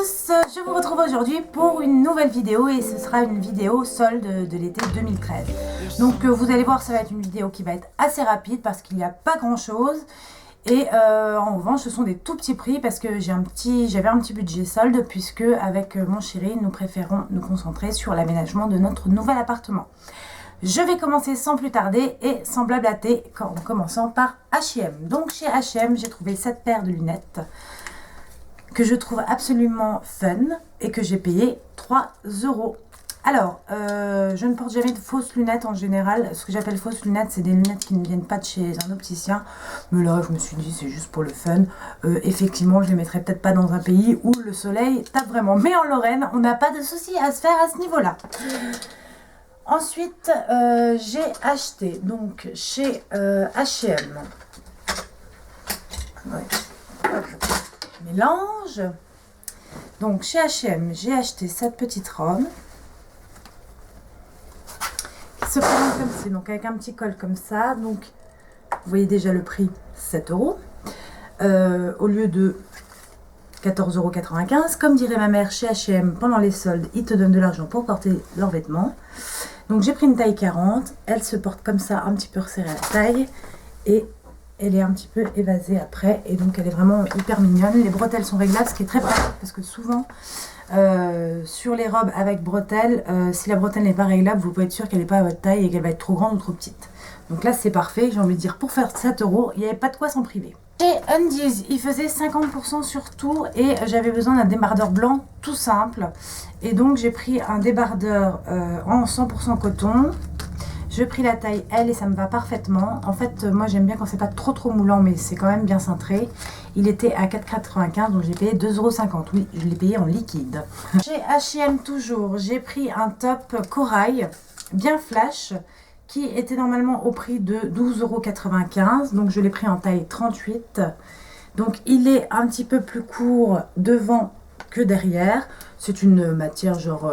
tous, je vous retrouve aujourd'hui pour une nouvelle vidéo et ce sera une vidéo solde de l'été 2013. Donc vous allez voir, ça va être une vidéo qui va être assez rapide parce qu'il n'y a pas grand chose. Et en revanche, ce sont des tout petits prix parce que j'avais un petit budget solde puisque avec mon chéri, nous préférons nous concentrer sur l'aménagement de notre nouvel appartement. Je vais commencer sans plus tarder et sans blablater en commençant par H&M. Donc chez H&M, j'ai trouvé cette paire de lunettes que je trouve absolument fun et que j'ai payé 3 €. Alors, je ne porte jamais de fausses lunettes en général. Ce que j'appelle fausses lunettes, c'est des lunettes qui ne viennent pas de chez un opticien. Mais là, je me suis dit, c'est juste pour le fun. Effectivement, je ne les mettrai peut-être pas dans un pays où le soleil tape vraiment. Mais en Lorraine, on n'a pas de soucis à se faire à ce niveau-là. Ensuite, j'ai acheté donc chez H&M. Ouais. Mélange. Donc chez H&M, j'ai acheté cette petite robe qui se présente comme c'est, donc avec un petit col comme ça. Donc vous voyez déjà le prix, 7 € au lieu de 14,95 €. Comme dirait ma mère, chez H&M, pendant les soldes, ils te donnent de l'argent pour porter leurs vêtements. Donc j'ai pris une taille 40, elle se porte comme ça, un petit peu resserrée à la taille et elle est un petit peu évasée après et donc elle est vraiment hyper mignonne. Les bretelles sont réglables, ce qui est très pratique parce que souvent sur les robes avec bretelles, si la bretelle n'est pas réglable, vous pouvez être sûr qu'elle n'est pas à votre taille et qu'elle va être trop grande ou trop petite. Donc là c'est parfait, j'ai envie de dire, pour faire 7 €, il n'y avait pas de quoi s'en priver. Chez Undies, il faisait 50% sur tout et j'avais besoin d'un débardeur blanc tout simple. Et donc j'ai pris un débardeur en 100% coton. J'ai pris la taille L et ça me va parfaitement. En fait, moi j'aime bien quand c'est pas trop moulant, mais c'est quand même bien cintré. Il était à 4,95 €, donc j'ai payé 2,50 €. Oui, je l'ai payé en liquide. Chez H&M toujours, j'ai pris un top corail bien flash qui était normalement au prix de 12,95 €. Donc je l'ai pris en taille 38. Donc il est un petit peu plus court devant que derrière. C'est une matière genre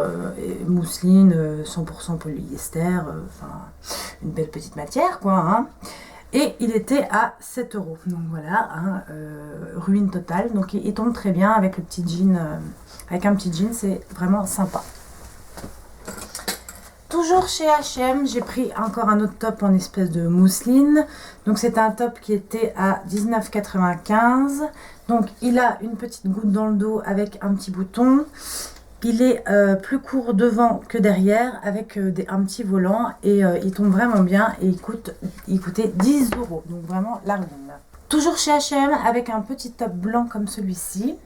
mousseline, 100% polyester, enfin une belle petite matière quoi. Hein. Et il était à 7 €. Donc voilà, hein, ruine totale. Donc il tombe très bien avec le petit jean, avec un petit jean, c'est vraiment sympa. Toujours chez H&M, j'ai pris encore un autre top en espèce de mousseline. Donc c'est un top qui était à 19,95 €. Donc il a une petite goutte dans le dos avec un petit bouton. Il est plus court devant que derrière avec un petit volant et il tombe vraiment bien et il coûtait 10 €. Donc vraiment la ruine. Toujours chez H&M avec un petit top blanc comme celui-ci.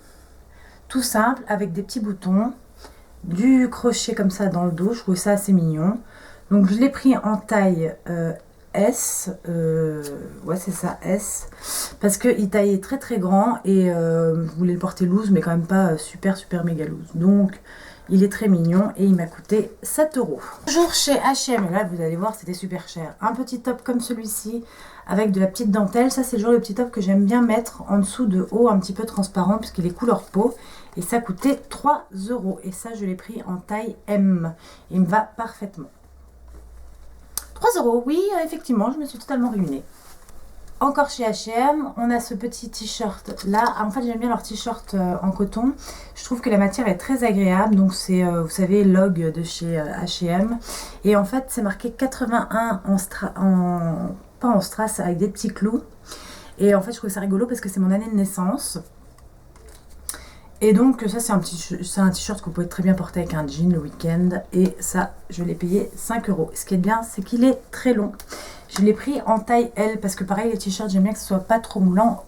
Tout simple avec des petits boutons. Du crochet comme ça dans le dos, je trouve ça assez mignon. Donc je l'ai pris en taille S, ouais c'est ça, S, parce qu'il taillait très grand et je voulais le porter loose mais quand même pas super méga loose. Donc il est très mignon et il m'a coûté 7 €. Toujours chez H&M, et là vous allez voir c'était super cher. Un petit top comme celui-ci avec de la petite dentelle, ça c'est le genre de petit top que j'aime bien mettre en dessous de haut un petit peu transparent puisqu'il est couleur peau. Et ça coûtait 3 € et ça je l'ai pris en taille M. Il me va parfaitement. 3 €, oui effectivement je me suis totalement ruinée. Encore chez H&M, on a ce petit t-shirt là. En fait j'aime bien leur t-shirt en coton. Je trouve que la matière est très agréable. Donc c'est vous savez log de chez H&M. Et en fait c'est marqué 81 pas en strass avec des petits clous. Et en fait je trouve ça rigolo parce que c'est mon année de naissance. Et donc ça c'est un t-shirt que vous pouvez très bien porter avec un jean le week-end. Et ça je l'ai payé 5 €. Ce qui est bien c'est qu'il est très long. Je l'ai pris en taille L parce que pareil les t-shirts j'aime bien que ce soit pas trop moulant.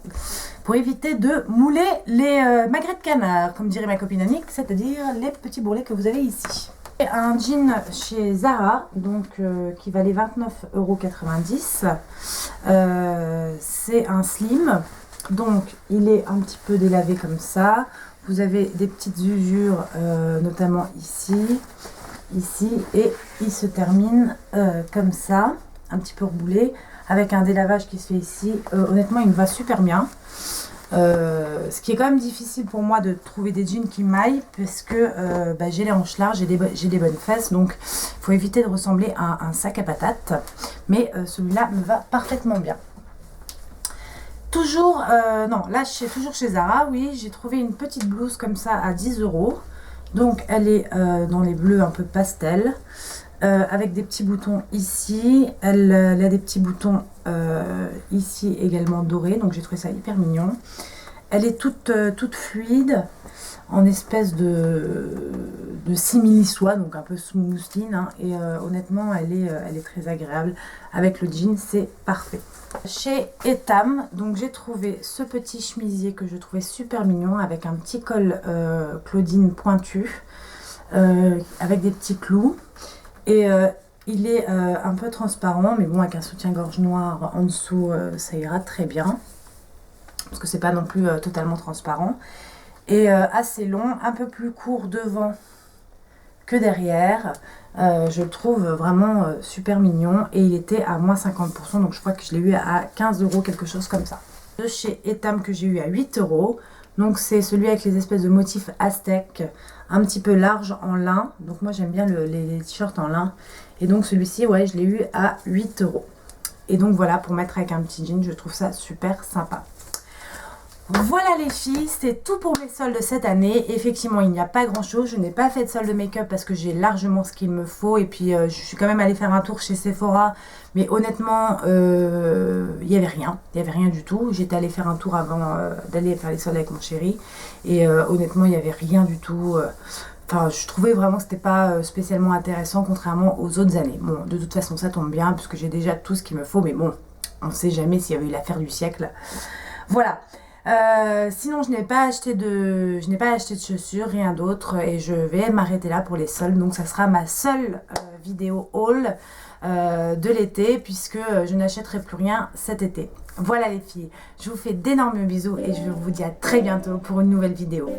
Pour éviter de mouler les magrets de canard. Comme dirait ma copine Annick, c'est-à-dire les petits bourrelets que vous avez ici. Et un jean chez Zara donc qui valait 29,90 €. C'est un slim. Donc il est un petit peu délavé comme ça. Vous avez des petites usures, notamment ici, et il se termine comme ça, un petit peu reboulé, avec un délavage qui se fait ici. Honnêtement, il me va super bien. Ce qui est quand même difficile pour moi de trouver des jeans qui maillent, parce que j'ai les hanches larges, j'ai des bonnes fesses, donc il faut éviter de ressembler à un sac à patates. Mais celui-là me va parfaitement bien. Toujours, non, là toujours chez Zara, oui, j'ai trouvé une petite blouse comme ça à 10 €. Donc elle est dans les bleus un peu pastel, avec des petits boutons ici. Elle a des petits boutons ici également dorés, donc j'ai trouvé ça hyper mignon. Elle est toute fluide, en espèce de simili-soie, donc un peu sous mousseline, hein, et honnêtement elle est très agréable. Avec le jean, c'est parfait. Chez Etam, donc j'ai trouvé ce petit chemisier que je trouvais super mignon, avec un petit col Claudine pointu, avec des petits clous, et il est un peu transparent, mais bon, avec un soutien-gorge noir en dessous, ça ira très bien, parce que c'est pas non plus totalement transparent. Et assez long, un peu plus court devant que derrière. Je le trouve vraiment super mignon, et il était à moins 50%, donc je crois que je l'ai eu à 15 €, quelque chose comme ça. De chez Etam que j'ai eu à 8 €, donc c'est celui avec les espèces de motifs aztèques, un petit peu large en lin, donc moi j'aime bien les t-shirts en lin, et donc celui-ci, ouais, je l'ai eu à 8 €. Et donc voilà, pour mettre avec un petit jean, je trouve ça super sympa. Voilà les filles, c'est tout pour mes soldes de cette année. Effectivement, il n'y a pas grand chose. Je n'ai pas fait de solde de make-up parce que j'ai largement ce qu'il me faut. Et puis, je suis quand même allée faire un tour chez Sephora. Mais honnêtement, il n'y avait rien. Il n'y avait rien du tout. J'étais allée faire un tour avant d'aller faire les soldes avec mon chéri. Et honnêtement, il n'y avait rien du tout. Enfin, je trouvais vraiment que c'était pas spécialement intéressant, contrairement aux autres années. Bon, de toute façon, ça tombe bien puisque j'ai déjà tout ce qu'il me faut. Mais bon, on ne sait jamais s'il y avait eu l'affaire du siècle. Voilà. Sinon je n'ai pas acheté de chaussures, rien d'autre, et je vais m'arrêter là pour les soldes. Donc ça sera ma seule vidéo haul de l'été, puisque je n'achèterai plus rien cet été. Voilà les filles, je vous fais d'énormes bisous et je vous dis à très bientôt pour une nouvelle vidéo.